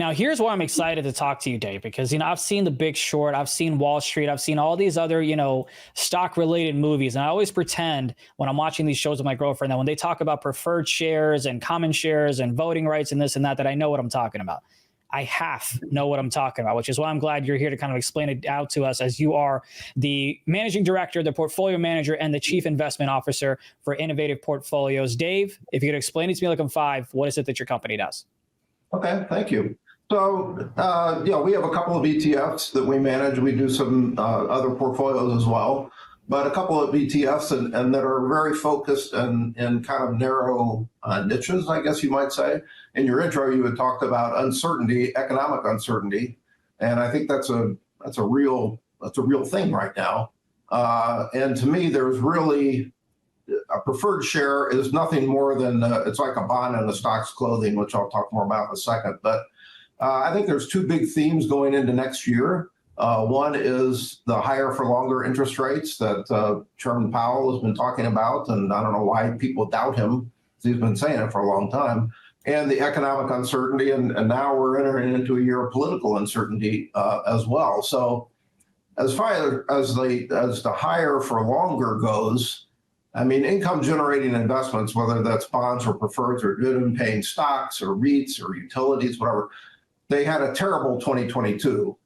Now, here's why I'm excited to talk to you, Dave, because, I've seen The Big Short, I've seen Wall Street, I've seen all these other, stock related movies. And I always pretend when I'm watching these shows with my girlfriend that when they talk about preferred shares and common shares and voting rights and this and that I know what I'm talking about. I half know what I'm talking about, which is why I'm glad you're here to kind of explain it out to us, as you are the managing director, the portfolio manager, and the chief investment officer for Innovative Portfolios. Dave, if you could explain it to me like I'm five, what is it that your company does? Okay, thank you. So, we have a couple of ETFs that we manage. We do some other portfolios as well, but a couple of ETFs and that are very focused in kind of narrow niches, I guess you might say. In your intro, you had talked about uncertainty, economic uncertainty, and I think that's a real thing right now. And to me, there's really a preferred share is nothing more than it's like a bond in a stock's clothing, which I'll talk more about in a second. But I think there's two big themes going into next year. One is the higher for longer interest rates that Chairman Powell has been talking about, and I don't know why people doubt him. He's been saying it for a long time. And the economic uncertainty, and now we're entering into a year of political uncertainty as well. So as far as the higher for longer goes, I mean, income generating investments, whether that's bonds or preferreds or dividend paying stocks or REITs or utilities, whatever, they had a terrible 2022.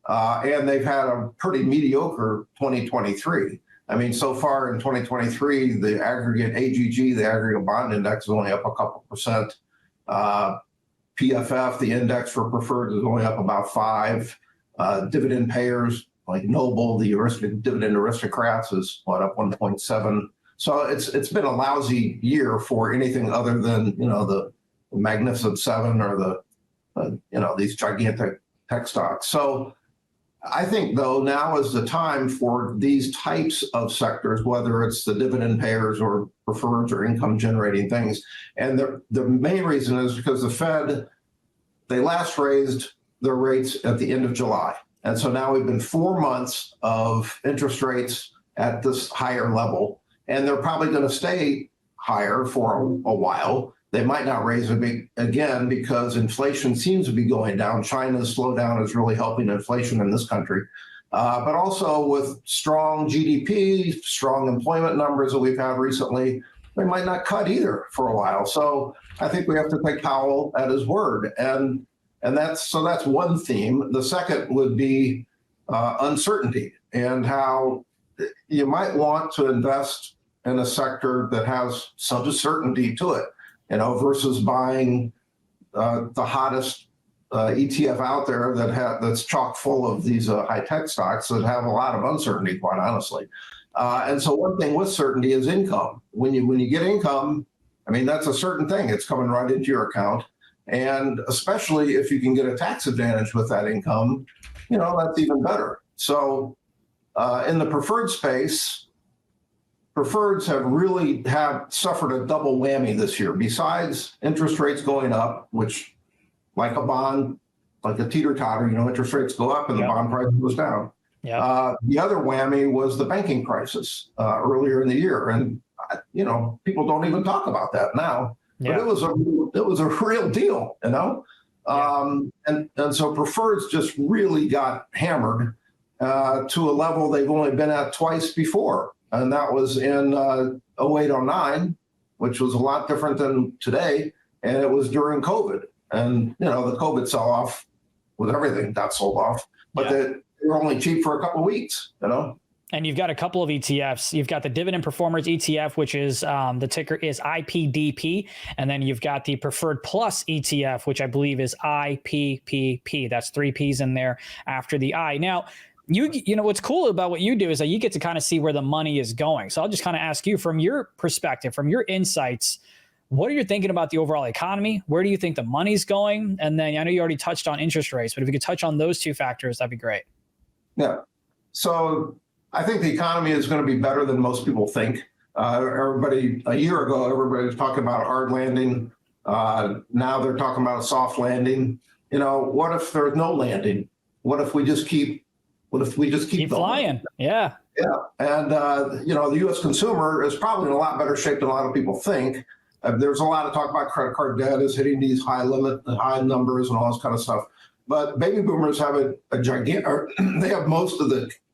And they've had a pretty mediocre 2023. I mean, so far in 2023, the aggregate AGG, the aggregate bond index, is only up a couple percent. PFF, the index for preferred, is only up about 5. Dividend payers like Noble, the dividend aristocrats, is up 1.7. So it's been a lousy year for anything other than the Magnificent Seven or these gigantic tech stocks. So I think, though, now is the time for these types of sectors, whether it's the dividend payers or preferreds or income generating things. And the main reason is because the Fed, they last raised their rates at the end of July. And so now we've been 4 months of interest rates at this higher level, and they're probably going to stay higher for a while. They might not raise it again because inflation seems to be going down. China's slowdown is really helping inflation in this country. But also with strong GDP, strong employment numbers that we've had recently, they might not cut either for a while. So I think we have to take Powell at his word. And that's one theme. The second would be uncertainty, and how you might want to invest in a sector that has some certainty to it, versus buying the hottest ETF out there that's chock full of these high-tech stocks that have a lot of uncertainty, quite honestly. And so one thing with certainty is income. When you get income, I mean, that's a certain thing. It's coming right into your account. And especially if you can get a tax advantage with that income, that's even better. So in the preferred space, preferreds have suffered a double whammy this year. Besides interest rates going up, which, like a bond, like a teeter-totter, interest rates go up and the bond price goes down. The other whammy was the banking crisis earlier in the year, and people don't even talk about that now. But it was a real deal, And so preferreds just really got hammered to a level they've only been at twice before. And that was in 08-09, which was a lot different than today. And it was during COVID. And, the COVID sell-off with everything got sold off. But they were only cheap for a couple of weeks, And you've got a couple of ETFs. You've got the Dividend Performers ETF, which is the ticker is IPDP. And then you've got the Preferred Plus ETF, which I believe is IPPP. That's 3 Ps in there after the I. Now, you know what's cool about what you do is that you get to kind of see where the money is going. So I'll just kind of ask you, from your perspective, from your insights, what are you thinking about the overall economy? Where do you think the money's going? And then I know you already touched on interest rates, but if you could touch on those two factors, that'd be great. Yeah. So I think the economy is going to be better than most people think. A year ago, everybody was talking about a hard landing. Now they're talking about a soft landing. What if there's no landing? What if we just keep flying? Yeah. And, the U.S. consumer is probably in a lot better shape than a lot of people think. There's a lot of talk about credit card debt is hitting these high numbers and all this kind of stuff. But baby boomers have a gigantic, they have most of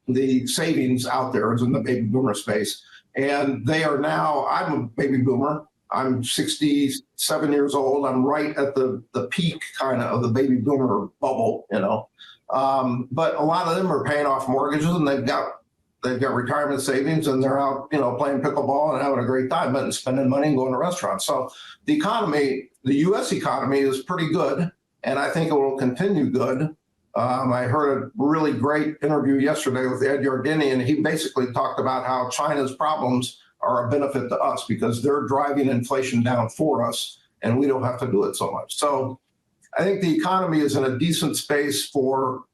the savings out there is in the baby boomer space. And they are now, I'm a baby boomer. I'm 67 years old. I'm right at the peak kind of the baby boomer bubble, you know. But a lot of them are paying off mortgages and they've got retirement savings and they're out, you know, playing pickleball and having a great time and spending money and going to restaurants. So the economy, the U.S. economy is pretty good. And I think it will continue good. I heard a really great interview yesterday with Ed Yardeni, and he basically talked about how China's problems are a benefit to us because they're driving inflation down for us, and we don't have to do it so much. So I think the economy is in a decent space for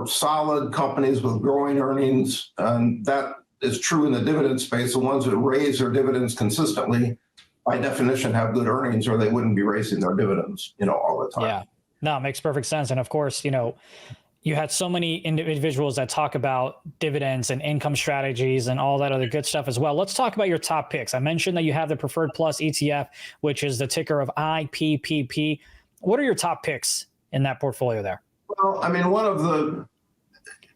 solid companies with growing earnings, and that is true in the dividend space. The ones that raise their dividends consistently, by definition, have good earnings, or they wouldn't be raising their dividends, you know, all the time. Yeah, no, it makes perfect sense. And of course, you know, you had so many individuals that talk about dividends and income strategies and all that other good stuff as well. Let's talk about your top picks. I mentioned that you have the Preferred Plus ETF, which is the ticker of IPPP. What are your top picks in that portfolio there? Well, I mean, one of the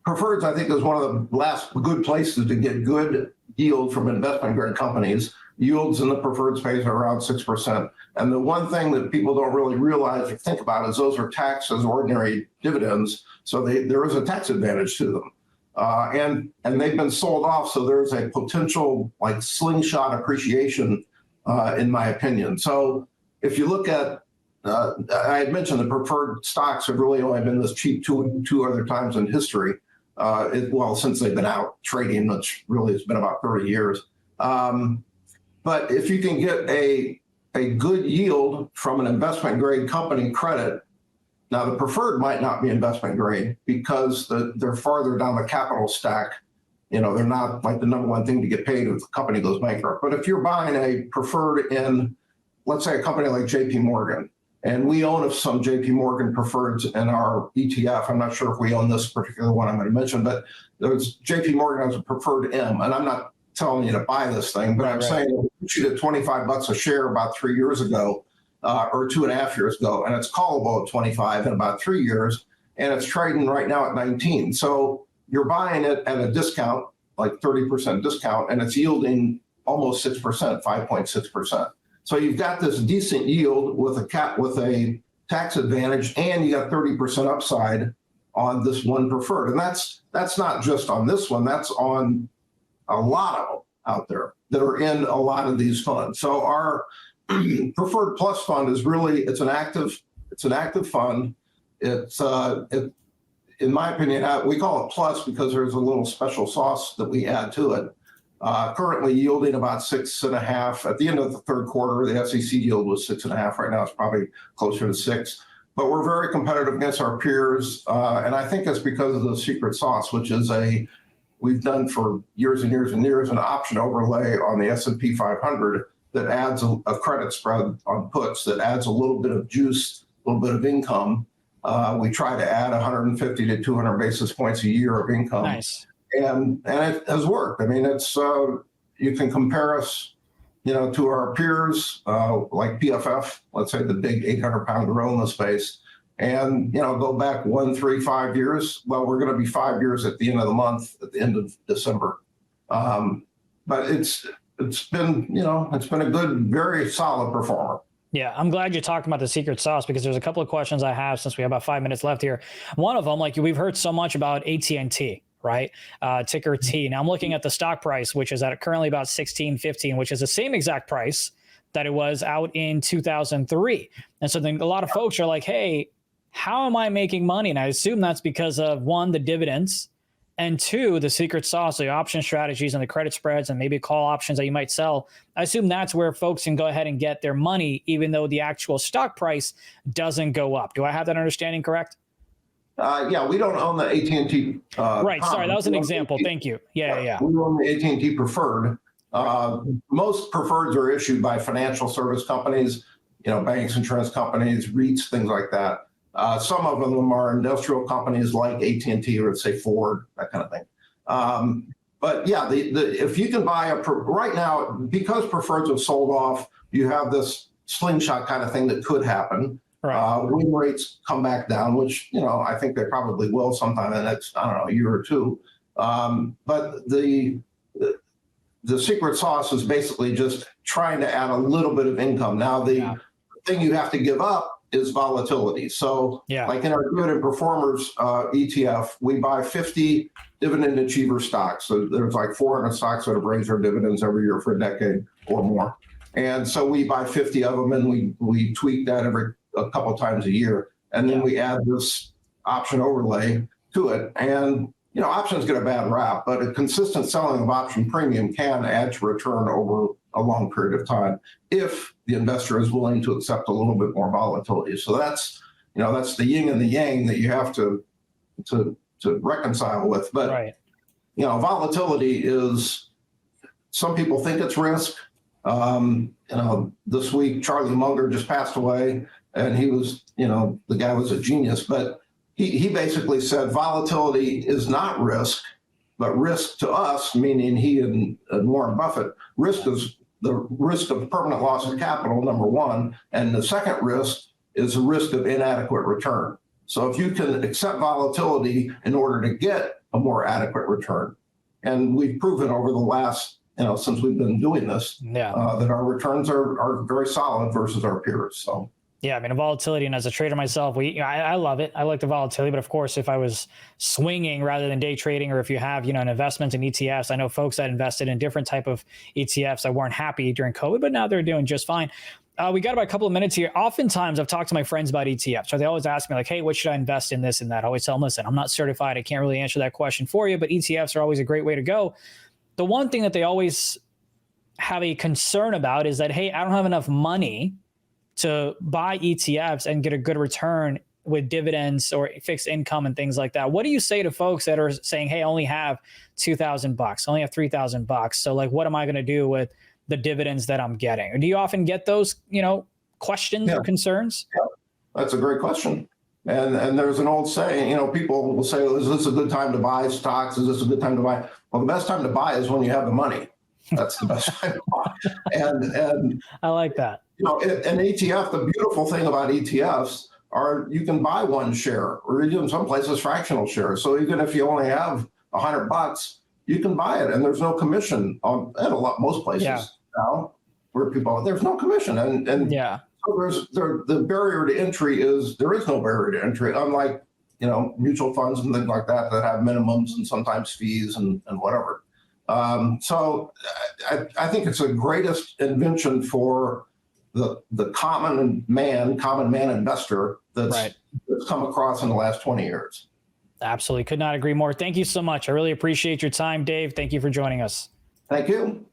preferreds, I think, is one of the last good places to get good yield from investment grade companies. Yields in the preferred space are around 6%. And the one thing that people don't really realize or think about is those are taxed as ordinary dividends. So there is a tax advantage to them. And they've been sold off. So there's a potential like slingshot appreciation, in my opinion. So if you look at, I had mentioned the preferred stocks have really only been this cheap two other times in history. Since they've been out trading, which really has been about 30 years. But if you can get a good yield from an investment grade company credit, now the preferred might not be investment grade because they're farther down the capital stack. You know, they're not like the number one thing to get paid if the company goes bankrupt. But if you're buying a preferred in, let's say, a company like JP Morgan, and we own some JP Morgan preferreds in our ETF. I'm not sure if we own this particular one I'm going to mention, but there's JP Morgan has a preferred M, and I'm not telling you to buy this thing, but I'm saying it shoot at $25 a share about 3 years ago, or 2.5 years ago, and it's callable at 25 in about 3 years, and it's trading right now at 19. So you're buying it at a discount, like 30% discount, and it's yielding almost 6%, 5.6%. So you've got this decent yield with a tax advantage, and you got 30% upside on this one preferred. And that's not just on this one, that's on a lot of them out there that are in a lot of these funds. So our Preferred Plus fund is really, it's an active fund. It's in my opinion, we call it plus because there's a little special sauce that we add to it. Currently yielding about 6.5. At the end of the third quarter, the SEC yield was 6.5. Right now it's probably closer to 6. But we're very competitive against our peers, and I think it's because of the secret sauce, which is we've done for years and years and years an option overlay on the S&P 500 that adds a credit spread on puts that adds a little bit of juice, a little bit of income. We try to add 150 to 200 basis points a year of income. Nice. And it has worked. I mean, it's you can compare us, you know, to our peers like PFF, let's say the big 800-pound gorilla in the space, and you know, go back 1, 3, 5 years. Well, we're going to be 5 years at the end of the month, at the end of December. But it's been, you know, it's been a good, very solid performer. Yeah, I'm glad you're talking about the secret sauce because there's a couple of questions I have since we have about 5 minutes left here. One of them, like we've heard so much about AT&T. Right? Ticker T. Now I'm looking at the stock price, which is at currently about 16.15, which is the same exact price that it was out in 2003. And so then a lot of folks are like, hey, how am I making money? And I assume that's because of one, the dividends, and two, the secret sauce, the option strategies and the credit spreads and maybe call options that you might sell. I assume that's where folks can go ahead and get their money, even though the actual stock price doesn't go up. Do I have that understanding correct? Yeah, we don't own the AT&T. Right. Sorry, that was an example. Thank you. Yeah. We own the AT&T preferred. Most preferreds are issued by financial service companies, you know, banks, insurance companies, REITs, things like that. Some of them are industrial companies like AT&T or say Ford, that kind of thing. But yeah, if you can buy right now, because preferreds have sold off, you have this slingshot kind of thing that could happen. Right. Win rates come back down, which, I think they probably will sometime in the next, I don't know, a year or two. But the secret sauce is basically just trying to add a little bit of income. Now, the thing you have to give up is volatility. So like in our dividend performers ETF, we buy 50 dividend achiever stocks. So there's like 400 stocks that have raised their dividends every year for a decade or more. And so we buy 50 of them, and we tweak that a couple of times a year. And then we add this option overlay to it. And, options get a bad rap, but a consistent selling of option premium can add to return over a long period of time if the investor is willing to accept a little bit more volatility. So that's the yin and the yang that you have to reconcile with. But volatility is, some people think it's risk. This week Charlie Munger just passed away, and he was, the guy was a genius, but he basically said volatility is not risk, but risk to us, meaning he and Warren Buffett, risk is the risk of permanent loss of capital, number one. And the second risk is the risk of inadequate return. So if you can accept volatility in order to get a more adequate return, and we've proven over the last, since we've been doing this, that our returns are very solid versus our peers. So. Yeah, I mean, volatility, and as a trader myself, I love it. I like the volatility, but of course, if I was swinging rather than day trading, or if you have, an investment in ETFs, I know folks that invested in different type of ETFs that weren't happy during COVID, but now they're doing just fine. We got about a couple of minutes here. Oftentimes, I've talked to my friends about ETFs, so they always ask me like, "Hey, what should I invest in, this and that?" I always tell them, "Listen, I'm not certified. I can't really answer that question for you, but ETFs are always a great way to go." The one thing that they always have a concern about is that, hey, I don't have enough money to buy ETFs and get a good return with dividends or fixed income and things like that. What do you say to folks that are saying, hey, I only have $2,000, only have $3,000. So like, what am I going to do with the dividends that I'm getting? Or do you often get those, questions or concerns? Yeah. That's a great question. And there's an old saying, people will say, is this a good time to buy stocks? Is this a good time to buy? Well, the best time to buy is when you have the money. That's the best time to buy. And I like that. An ETF, the beautiful thing about ETFs are you can buy one share, or even in some places fractional shares. So even if you only have $100, you can buy it, and there's no commission on at most places now where there's no commission, and so the barrier to entry there is no barrier to entry, unlike mutual funds and things like that have minimums and sometimes fees and whatever. So I think it's the greatest invention for the common man investor that's come across in the last 20 years. Absolutely. Could not agree more. Thank you so much. I really appreciate your time, Dave. Thank you for joining us. Thank you.